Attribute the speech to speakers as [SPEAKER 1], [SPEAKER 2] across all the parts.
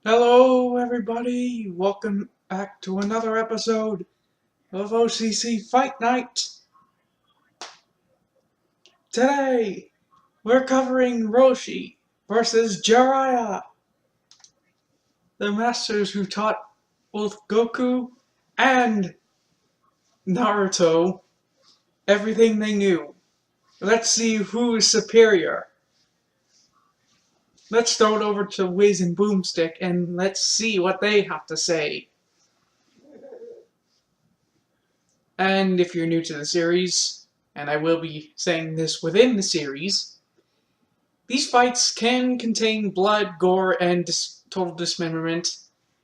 [SPEAKER 1] Hello, everybody. Welcome back to another episode of OCC Fight Night. Today, we're covering Roshi versus Jiraiya, the masters who taught both Goku and Naruto everything they knew. Let's see who is superior. Let's throw it over to Wiz and Boomstick and let's see what they have to say. And if you're new to the series, and I will be saying this within the series, these fights can contain blood, gore, and total dismemberment.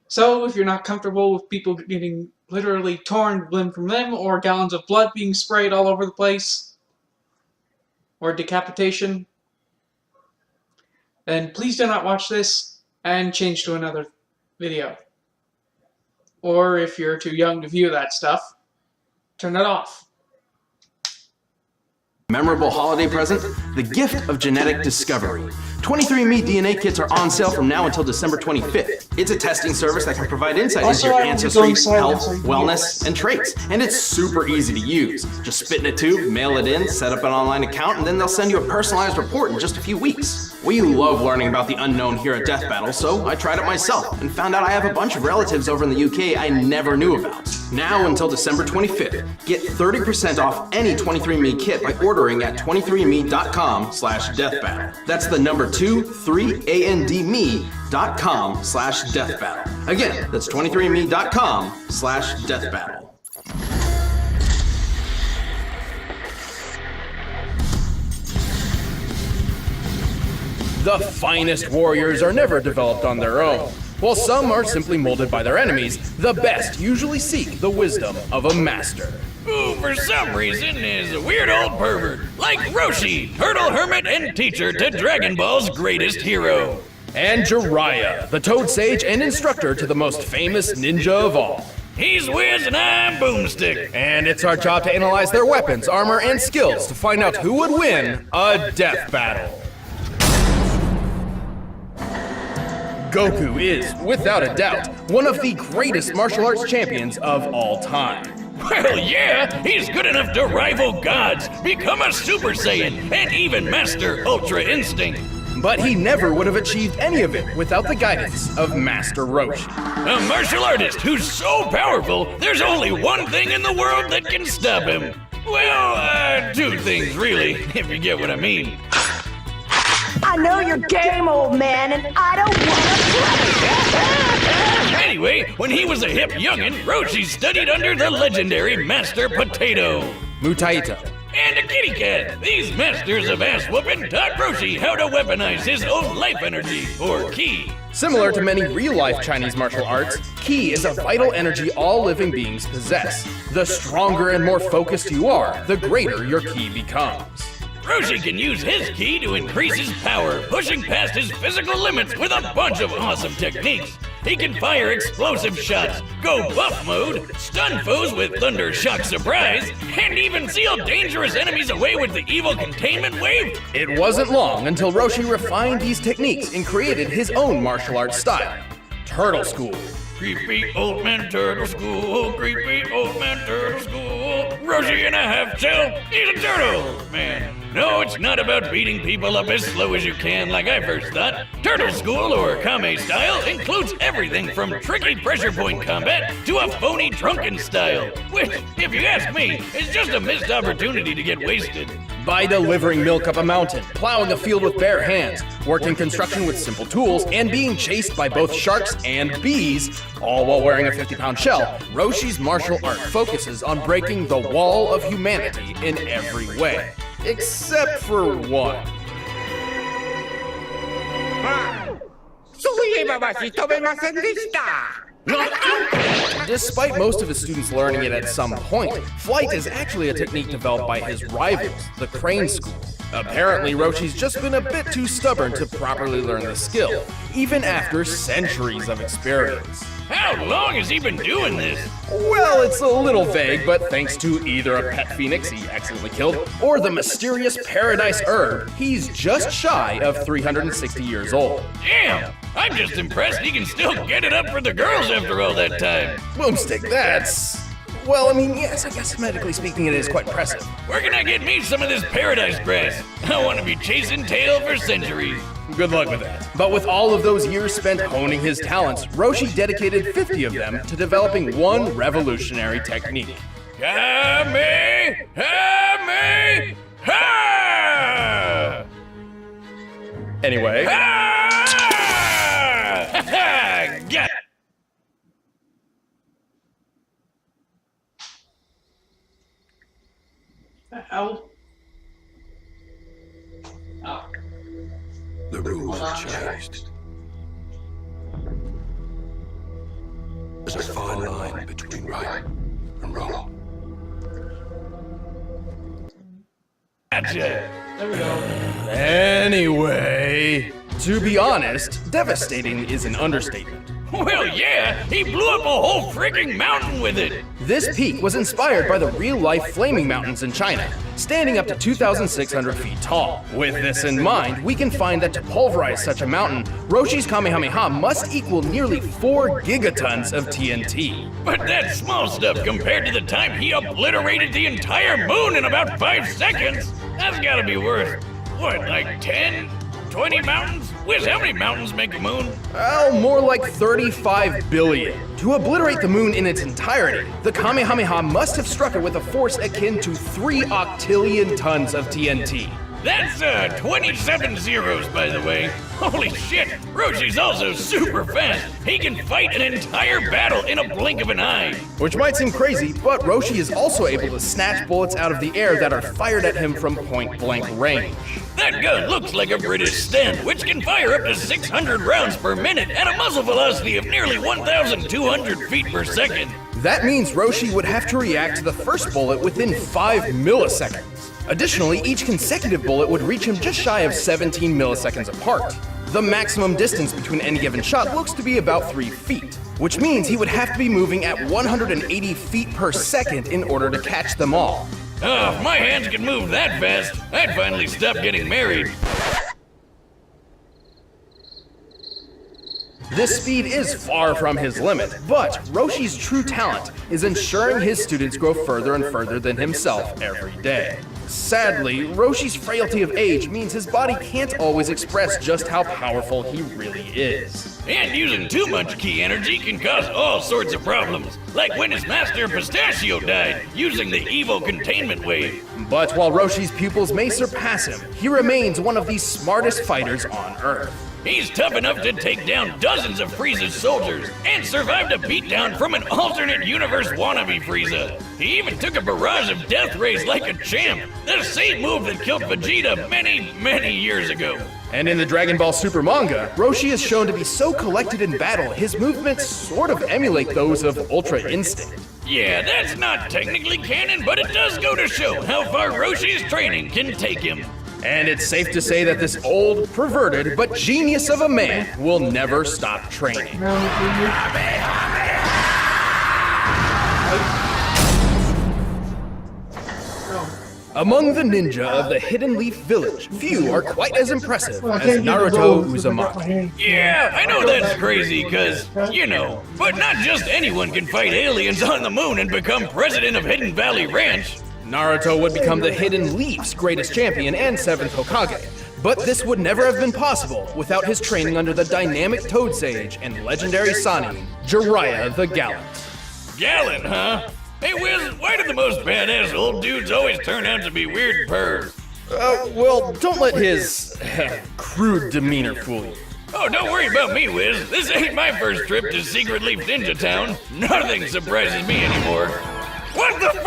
[SPEAKER 1] So if you're not comfortable with people getting literally torn limb from limb, or gallons of blood being sprayed all over the place, or decapitation, then please do not watch this and change to another video. Or if you're too young to view that stuff, turn it off.
[SPEAKER 2] Memorable holiday present? The gift of genetic discovery. 23andMe DNA kits are on sale from now until December 25th. It's a testing service that can provide insight into your ancestry, health, wellness, and traits. And it's super easy to use. Just spit in a tube, mail it in, set up an online account, and then they'll send you a personalized report in just a few weeks. We love learning about the unknown here at Death Battle, so I tried it myself and found out I have a bunch of relatives over in the UK I never knew about. Now until December 25th, get 30% off any 23andMe kit by ordering at 23andme.com/deathbattle. That's the number 23andme.com/deathbattle. Again, that's 23andme.com/deathbattle.
[SPEAKER 3] The finest warriors are never developed on their own. While some are simply molded by their enemies, the best usually seek the wisdom of a master.
[SPEAKER 4] Who, for some reason, is a weird old pervert, like Roshi, turtle hermit and teacher to Dragon Ball's greatest hero.
[SPEAKER 3] And Jiriya, the Toad Sage and instructor to the most famous ninja of all.
[SPEAKER 4] He's Wiz and I'm Boomstick.
[SPEAKER 3] And it's our job to analyze their weapons, armor, and skills to find out who would win a death battle. Goku is, without a doubt, one of the greatest martial arts champions of all time.
[SPEAKER 4] Well, yeah, he's good enough to rival gods, become a Super Saiyan, and even master Ultra Instinct.
[SPEAKER 3] But he never would have achieved any of it without the guidance of Master Roshi.
[SPEAKER 4] A martial artist who's so powerful, there's only one thing in the world that can stop him. Well, two things really, if you get what I mean.
[SPEAKER 5] I know your game, old man, and I don't want to play.
[SPEAKER 4] Anyway, when he was a hip youngin', Roshi studied under the legendary Master Potato.
[SPEAKER 3] Mutaito.
[SPEAKER 4] And a kitty cat. These masters of ass-whooping taught Roshi how to weaponize his own life energy, or ki.
[SPEAKER 3] Similar to many real-life Chinese martial arts, ki is a vital energy all living beings possess. The stronger and more focused you are, the greater your ki becomes.
[SPEAKER 4] Roshi can use his ki to increase his power, pushing past his physical limits with a bunch of awesome techniques. He can fire explosive shots, go buff mode, stun foes with Thunder Shock Surprise, and even seal dangerous enemies away with the evil containment wave.
[SPEAKER 3] It wasn't long until Roshi refined these techniques and created his own martial arts style, Turtle School.
[SPEAKER 4] Creepy old man turtle school, creepy old man turtle school. Roshi in a half shell, he's a turtle, man. No, it's not about beating people up as slow as you can like I first thought. Turtle School, or Kame style, includes everything from tricky pressure point combat to a phony drunken style, which, if you ask me, is just a missed opportunity to get wasted.
[SPEAKER 3] By delivering milk up a mountain, plowing a field with bare hands, working construction with simple tools, and being chased by both sharks and bees, all while wearing a 50-pound shell, Roshi's martial art focuses on breaking the wall of humanity in every way. Except for one. Despite most of his students learning it at some point, flight is actually a technique developed by his rivals, the Crane School. Apparently, Roshi's just been a bit too stubborn to properly learn the skill, even after centuries of experience.
[SPEAKER 4] How long has he been doing this?
[SPEAKER 3] Well, it's a little vague, but thanks to either a pet phoenix he accidentally killed or the mysterious paradise herb, he's just shy of 360 years old.
[SPEAKER 4] Damn! I'm just impressed he can still get it up for the girls after all that time.
[SPEAKER 3] Boomstick, that's... Well, I mean, yes, I guess medically speaking it is quite impressive.
[SPEAKER 4] Where can I get me some of this paradise grass? I want to be chasing tail for centuries.
[SPEAKER 3] Good luck with that. But with all of those years spent honing his talents, Roshi dedicated 50 of them to developing one revolutionary technique.
[SPEAKER 4] Kame! Hame! Ha!
[SPEAKER 3] Anyway...
[SPEAKER 4] Ha! Got it!
[SPEAKER 1] Ow. Oh.
[SPEAKER 6] The rules have changed. There's a fine line between right and wrong.
[SPEAKER 4] Gotcha.
[SPEAKER 1] There we go.
[SPEAKER 3] Anyway... To be honest, devastating is an understatement.
[SPEAKER 4] Well, yeah, he blew up a whole freaking mountain with it.
[SPEAKER 3] This peak was inspired by the real-life flaming mountains in China, standing up to 2,600 feet tall. With this in mind, we can find that to pulverize such a mountain, Roshi's Kamehameha must equal nearly 4 gigatons of TNT.
[SPEAKER 4] But that's small stuff compared to the time he obliterated the entire moon in about 5 seconds. That's gotta be worth, what, like 10? 20 mountains? Wiz, how many mountains make a moon?
[SPEAKER 3] Well, more like 35 billion. To obliterate the moon in its entirety, the Kamehameha must have struck it with a force akin to 3 octillion tons of TNT.
[SPEAKER 4] That's 27 zeros, by the way. Holy shit, Roshi's also super fast. He can fight an entire battle in a blink of an eye.
[SPEAKER 3] Which might seem crazy, but Roshi is also able to snatch bullets out of the air that are fired at him from point-blank range.
[SPEAKER 4] That gun looks like a British Sten, which can fire up to 600 rounds per minute at a muzzle velocity of nearly 1,200 feet per second.
[SPEAKER 3] That means Roshi would have to react to the first bullet within 5 milliseconds. Additionally, each consecutive bullet would reach him just shy of 17 milliseconds apart. The maximum distance between any given shot looks to be about 3 feet, which means he would have to be moving at 180 feet per second in order to catch them all.
[SPEAKER 4] Oh, if my hands could move that fast, I'd finally stop getting married.
[SPEAKER 3] This speed is far from his limit, but Roshi's true talent is ensuring his students grow further and further than himself every day. Sadly, Roshi's frailty of age means his body can't always express just how powerful he really is.
[SPEAKER 4] And using too much ki energy can cause all sorts of problems, like when his master Pistachio died, using the evil containment wave.
[SPEAKER 3] But while Roshi's pupils may surpass him, he remains one of the smartest fighters on Earth.
[SPEAKER 4] He's tough enough to take down dozens of Frieza's soldiers and survived a beatdown from an alternate universe wannabe Frieza. He even took a barrage of death rays like a champ, the same move that killed Vegeta many years ago.
[SPEAKER 3] And in the Dragon Ball Super manga, Roshi is shown to be so collected in battle, his movements sort of emulate those of Ultra Instinct.
[SPEAKER 4] Yeah, that's not technically canon, but it does go to show how far Roshi's training can take him.
[SPEAKER 3] And it's safe to say that this old, perverted, but genius of a man will never stop training. Among the ninja of the Hidden Leaf Village, few are quite as impressive as Naruto Uzumaki.
[SPEAKER 4] Yeah, I know that's crazy, cause, you know, but not just anyone can fight aliens on the moon and become president of Hidden Valley Ranch.
[SPEAKER 3] Naruto would become the Hidden Leaf's greatest champion and 7th Hokage, but this would never have been possible without his training under the dynamic Toad Sage and legendary Sannin, Jiraiya the Gallant.
[SPEAKER 4] Gallant, huh? Hey Wiz, why do the most badass old dudes always turn out to be weird pervs?
[SPEAKER 3] Well, don't let his crude demeanor fool you.
[SPEAKER 4] Oh, don't worry about me, Wiz. This ain't my first trip to Secret Leaf Ninja Town. Nothing surprises me anymore. What the f***?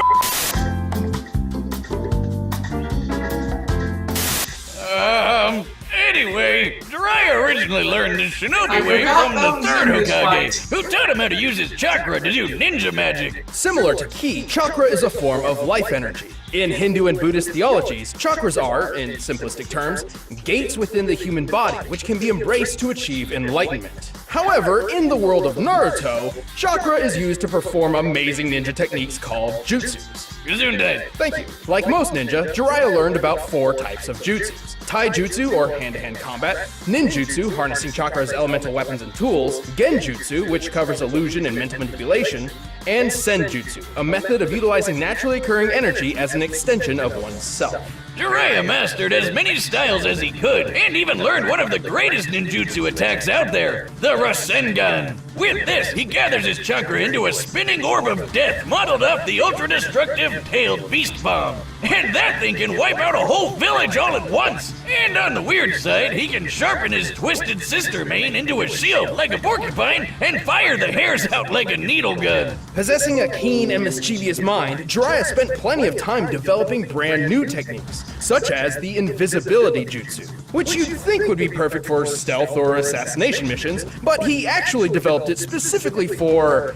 [SPEAKER 4] Anyway, Jiraiya originally learned this shinobi way from the 3rd Hokage, who taught him how to use his chakra to do ninja magic.
[SPEAKER 3] Similar to ki, chakra is a form of life energy. In Hindu and Buddhist theologies, chakras are, in simplistic terms, gates within the human body which can be embraced to achieve enlightenment. However, in the world of Naruto, chakra is used to perform amazing ninja techniques called jutsus.
[SPEAKER 4] Gesundheit.
[SPEAKER 3] Thank you. Like most ninja, Jiraiya learned about 4 types of jutsus. Taijutsu, or hand-to-hand combat, ninjutsu, harnessing chakra as elemental weapons and tools, genjutsu, which covers illusion and mental manipulation, and senjutsu, a method of utilizing naturally occurring energy as an extension of oneself.
[SPEAKER 4] Jiriya mastered as many styles as he could, and even learned one of the greatest ninjutsu attacks out there, the Rasengan. With this, he gathers his chakra into a spinning orb of death modeled off the ultra-destructive tailed beast bomb. And that thing can wipe out a whole village all at once. And on the weird side, he can sharpen his twisted sister mane into a shield like a porcupine and fire the hairs out like a needle gun.
[SPEAKER 3] Possessing a keen and mischievous mind, Jiraiya spent plenty of time developing brand new techniques, such as the invisibility jutsu, which you'd think would be perfect for stealth or assassination missions, but he actually developed it specifically for,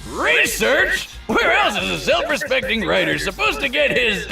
[SPEAKER 4] Research? Where else is a self-respecting writer supposed to get his,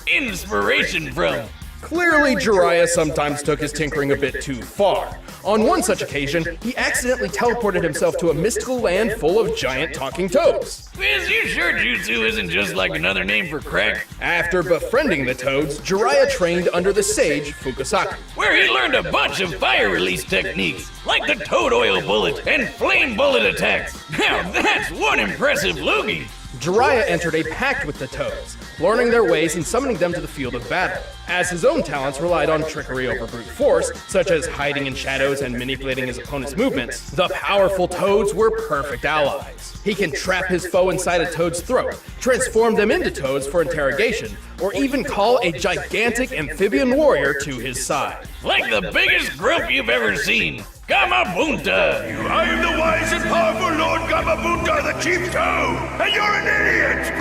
[SPEAKER 4] inspiration from?
[SPEAKER 3] Clearly, Jiraiya sometimes took his tinkering a bit too far. On one such occasion, he accidentally teleported himself to a mystical land full of giant talking toads.
[SPEAKER 4] Is you sure jutsu isn't just like another name for crack?
[SPEAKER 3] After befriending the toads, Jiraiya trained under the sage Fukasaku.
[SPEAKER 4] Where he learned a bunch of fire release techniques, like the toad oil bullet and flame bullet attacks. Now that's one impressive loogie.
[SPEAKER 3] Jiraiya entered a pact with the toads, learning their ways and summoning them to the field of battle, as his own talents relied on trickery over brute force, such as hiding in shadows and manipulating his opponent's movements. The powerful toads were perfect allies. He can trap his foe inside a toad's throat, transform them into toads for interrogation, or even call a gigantic amphibian warrior to his side.
[SPEAKER 4] Like the biggest grump you've ever seen. Gamabunta!
[SPEAKER 6] I am the wise and powerful Lord Gamabunta, the Chief Toad, and you're an idiot!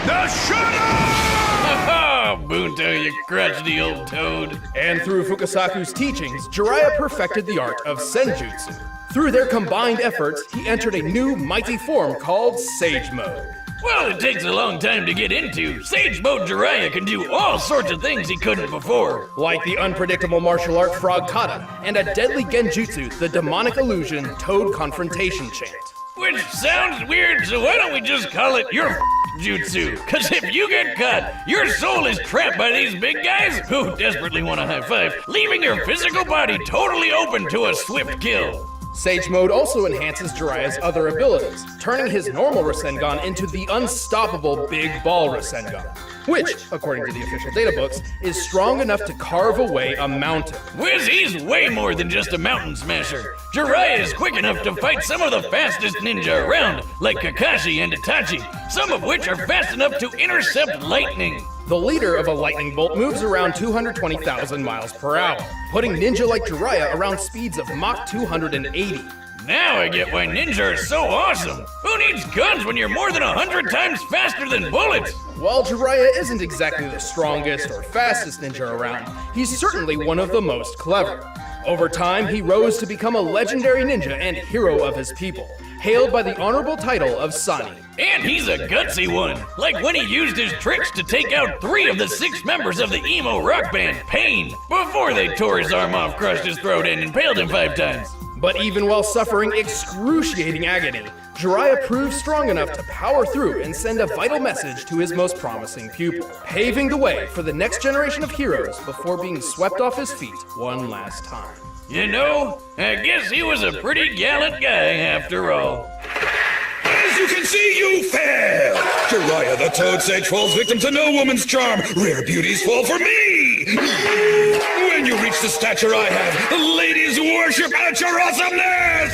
[SPEAKER 6] Now shut up!
[SPEAKER 4] Oh, Bunta, you crotchety old toad.
[SPEAKER 3] And through Fukasaku's teachings, Jiraiya perfected the art of senjutsu. Through their combined efforts, he entered a new mighty form called Sage Mode.
[SPEAKER 4] Well, it takes a long time to get into. Sage Mode Jiraiya can do all sorts of things he couldn't before.
[SPEAKER 3] Like the unpredictable martial art Frog Kata, and a deadly genjutsu, the demonic illusion Toad Confrontation Chant.
[SPEAKER 4] Which sounds weird, so why don't we just call it your jutsu? Cause if you get caught, your soul is trapped by these big guys who desperately want a high five, leaving your physical body totally open to a swift kill.
[SPEAKER 3] Sage Mode also enhances Jiraiya's other abilities, turning his normal Rasengan into the unstoppable Big Ball Rasengan, which, according to the official data books, is strong enough to carve away a mountain.
[SPEAKER 4] Whiz, he's way more than just a mountain smasher. Jiraiya is quick enough to fight some of the fastest ninja around, like Kakashi and Itachi, some of which are fast enough to intercept lightning.
[SPEAKER 3] The leader of a lightning bolt moves around 220,000 miles per hour, putting ninja like Jiraiya around speeds of Mach 280.
[SPEAKER 4] Now I get why ninja are so awesome. Who needs guns when you're more than 100 times faster than bullets?
[SPEAKER 3] While Jiraiya isn't exactly the strongest or fastest ninja around, he's certainly one of the most clever. Over time, he rose to become a legendary ninja and hero of his people, hailed by the honorable title of Sani.
[SPEAKER 4] And he's a gutsy one, like when he used his tricks to take out 3 of the 6 members of the emo rock band Pain, before they tore his arm off, crushed his throat, and impaled him 5 times.
[SPEAKER 3] But even while suffering excruciating agony, Jiraiya proved strong enough to power through and send a vital message to his most promising pupil, paving the way for the next generation of heroes before being swept off his feet one last time.
[SPEAKER 4] You know, I guess he was a pretty gallant guy after all.
[SPEAKER 6] As you can see, you fail! Jiriya the Toad Sage falls victim to no woman's charm. Rare beauties fall for me! When you reach the stature I have, ladies worship at your awesomeness!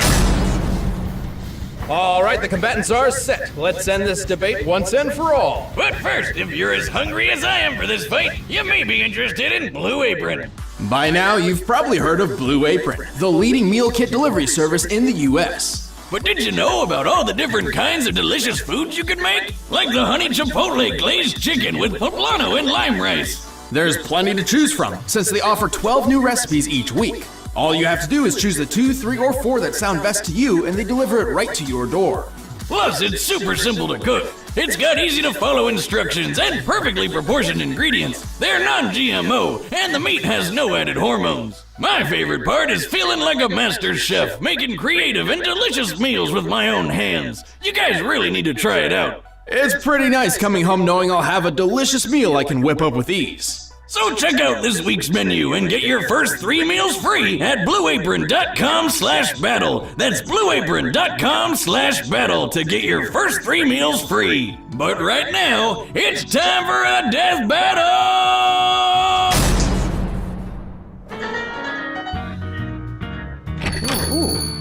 [SPEAKER 3] All right, the combatants are set. Let's end this debate once and for all.
[SPEAKER 4] But first, if you're as hungry as I am for this fight, you may be interested in Blue Apron.
[SPEAKER 2] By now, you've probably heard of Blue Apron, the leading meal kit delivery service in the US.
[SPEAKER 4] But did you know about all the different kinds of delicious foods you could make? Like the honey chipotle glazed chicken with poblano and lime rice.
[SPEAKER 2] There's plenty to choose from, since they offer 12 new recipes each week. All you have to do is choose the 2, 3, or 4 that sound best to you, and they deliver it right to your door.
[SPEAKER 4] Plus, it's super simple to cook. It's got easy-to-follow instructions and perfectly proportioned ingredients. They're non-GMO, and the meat has no added hormones. My favorite part is feeling like a master chef, making creative and delicious meals with my own hands. You guys really need to try it out.
[SPEAKER 3] It's pretty nice coming home knowing I'll have a delicious meal I can whip up with ease.
[SPEAKER 4] So check out this week's menu and get your first 3 meals free at blueapron.com/battle. That's blueapron.com/battle to get your first 3 meals free. But right now, it's time for a death battle!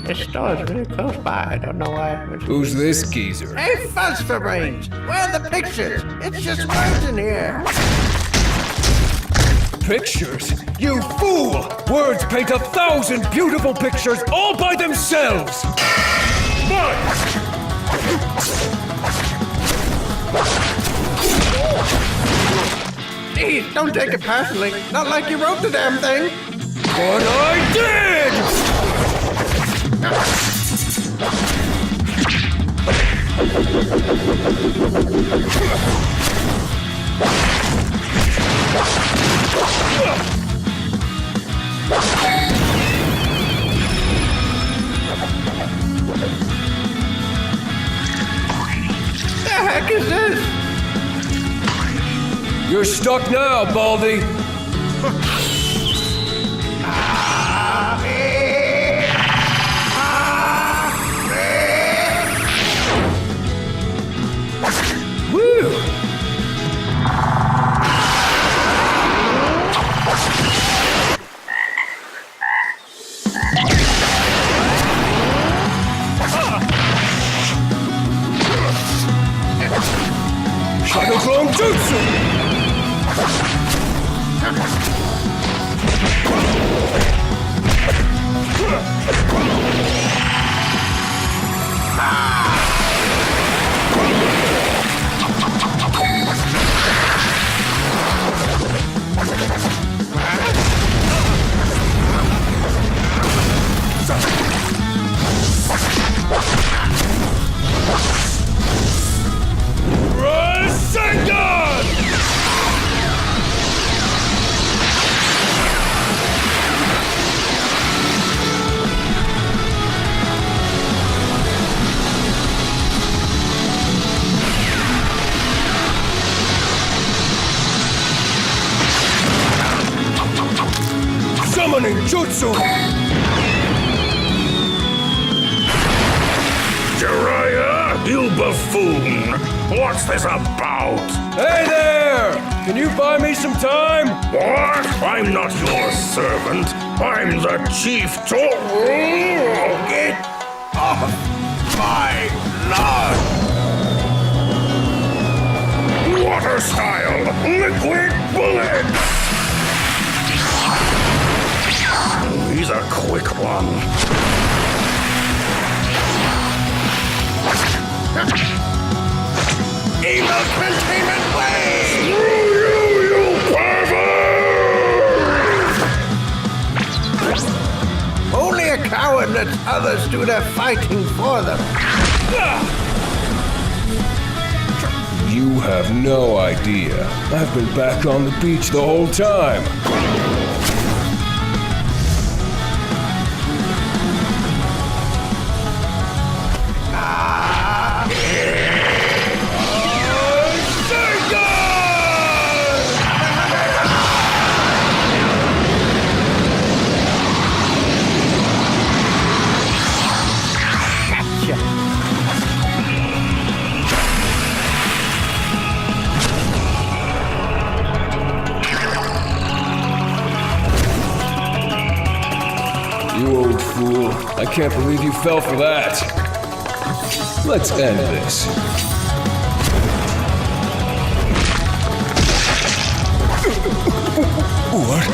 [SPEAKER 7] This store's really close by. I don't know why.
[SPEAKER 8] Who's this geezer?
[SPEAKER 7] Hey, fuzz for brains. Where are the pictures? It's just words in here.
[SPEAKER 8] Pictures? You fool! Words paint 1,000 beautiful pictures all by themselves! But
[SPEAKER 7] Geez, don't take it personally. Not like you wrote the damn thing.
[SPEAKER 8] But I did!
[SPEAKER 7] The heck is this?
[SPEAKER 8] You're stuck now, Baldy. Woo! Shadowclone Jutsu! Summoning Jutsu!
[SPEAKER 6] Jiriya, you buffoon! What's this about?
[SPEAKER 8] Hey there! Can you buy me some time?
[SPEAKER 6] What? I'm not your servant. I'm the chief to... Get off my lawn! Water style, liquid bullets! He's a quick one. Evil containment wave! Screw you, you pervert!
[SPEAKER 7] Only a coward lets others do their fighting for them.
[SPEAKER 8] You have no idea. I've been back on the beach the whole time. You old fool. I can't believe you fell for that. Let's end this. What?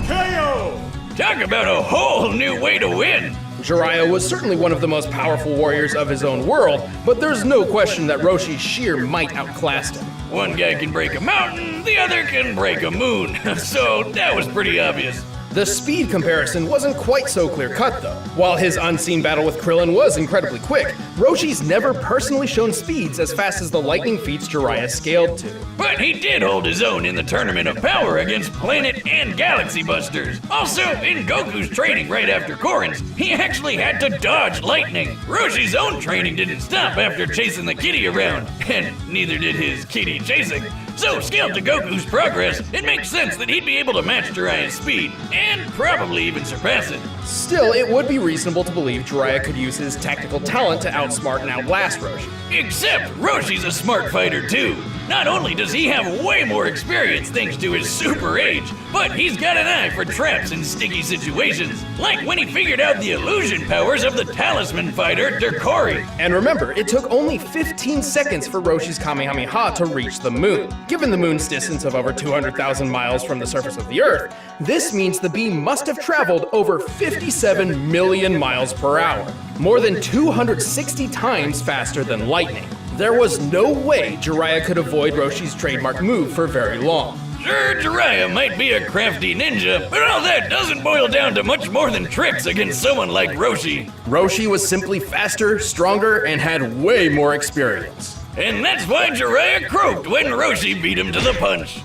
[SPEAKER 4] KO! Talk about a whole new way to win!
[SPEAKER 3] Jiriya was certainly one of the most powerful warriors of his own world, but there's no question that Roshi's sheer might outclassed him.
[SPEAKER 4] One guy can break a mountain, the other can break a moon. So that was pretty obvious.
[SPEAKER 3] The speed comparison wasn't quite so clear-cut, though. While his unseen battle with Krillin was incredibly quick, Roshi's never personally shown speeds as fast as the lightning feats Jiraiya scaled to.
[SPEAKER 4] But he did hold his own in the Tournament of Power against Planet and Galaxy Busters. Also, in Goku's training right after Korin's, he actually had to dodge lightning. Roshi's own training didn't stop after chasing the kitty around, and neither did his kitty chasing. So, scaled to Goku's progress, it makes sense that he'd be able to match Jiraiya's speed, and probably even surpass it.
[SPEAKER 3] Still, it would be reasonable to believe Jiraiya could use his tactical talent to outsmart and outlast Roshi.
[SPEAKER 4] Except Roshi's a smart fighter too. Not only does he have way more experience thanks to his super age, but he's got an eye for traps in sticky situations. Like when he figured out the illusion powers of the talisman fighter, Derkori.
[SPEAKER 3] And remember, it took only 15 seconds for Roshi's Kamehameha to reach the moon. Given the moon's distance of over 200,000 miles from the surface of the Earth, this means the beam must have traveled over 57 million miles per hour, more than 260 times faster than lightning. There was no way Jiraiya could avoid Roshi's trademark move for very long.
[SPEAKER 4] Sure, Jiraiya might be a crafty ninja, but all that doesn't boil down to much more than tricks against someone like Roshi.
[SPEAKER 3] Roshi was simply faster, stronger, and had way more experience.
[SPEAKER 4] And that's why Jiraiya croaked when Roshi beat him to the punch.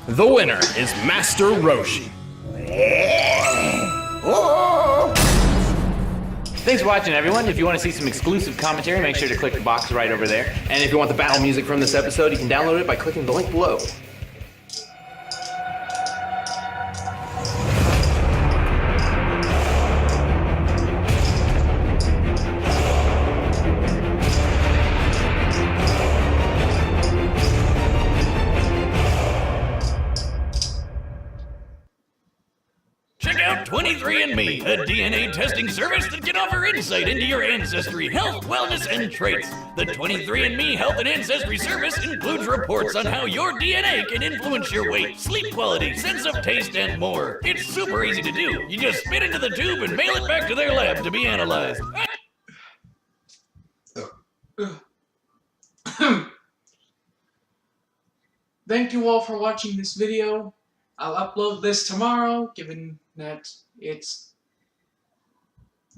[SPEAKER 3] The winner is Master Roshi.
[SPEAKER 2] Thanks for watching, everyone. If you want to see some exclusive commentary, make sure to click the box right over there. And if you want the battle music from this episode, you can download it by clicking the link below.
[SPEAKER 4] Check out 23andMe, a DNA testing service that can offer insight into your ancestry, health, wellness, and traits. The 23andMe Health and Ancestry Service includes reports on how your DNA can influence your weight, sleep quality, sense of taste, and more. It's super easy to do. You just spit into the tube and mail it back to their lab to be analyzed.
[SPEAKER 1] Thank you all for watching this video. I'll upload this tomorrow, given that it's...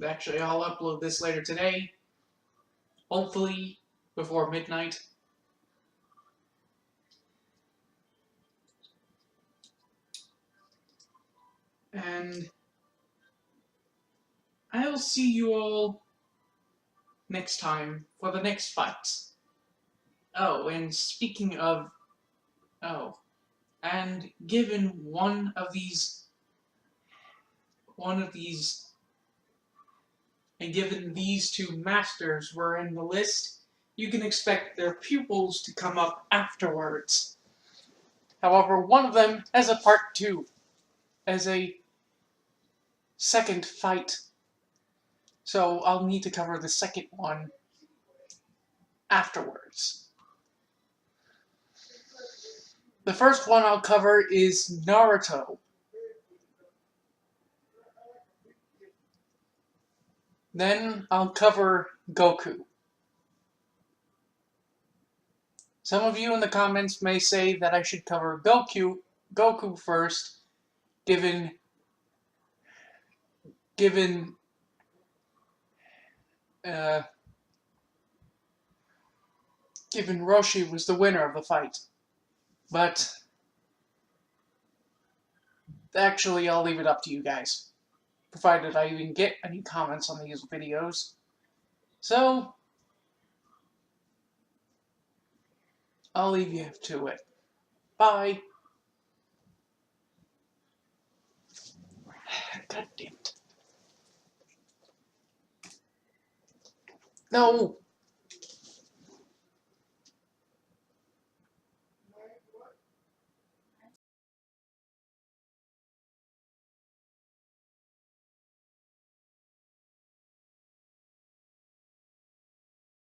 [SPEAKER 1] Actually, I'll upload this later today. Hopefully, before midnight. And I will see you all next time for the next fight. Oh, and speaking of... Oh. And given one of these, and given these two masters were in the list, you can expect their pupils to come up afterwards. However, one of them has a part 2, as a second fight. So I'll need to cover the second one afterwards. The first one I'll cover is Naruto. Then I'll cover Goku. Some of you in the comments may say that I should cover Goku first, given Roshi was the winner of the fight. But actually, I'll leave it up to you guys, provided I even get any comments on these videos. So, I'll leave you to it. Bye. God damn it. No!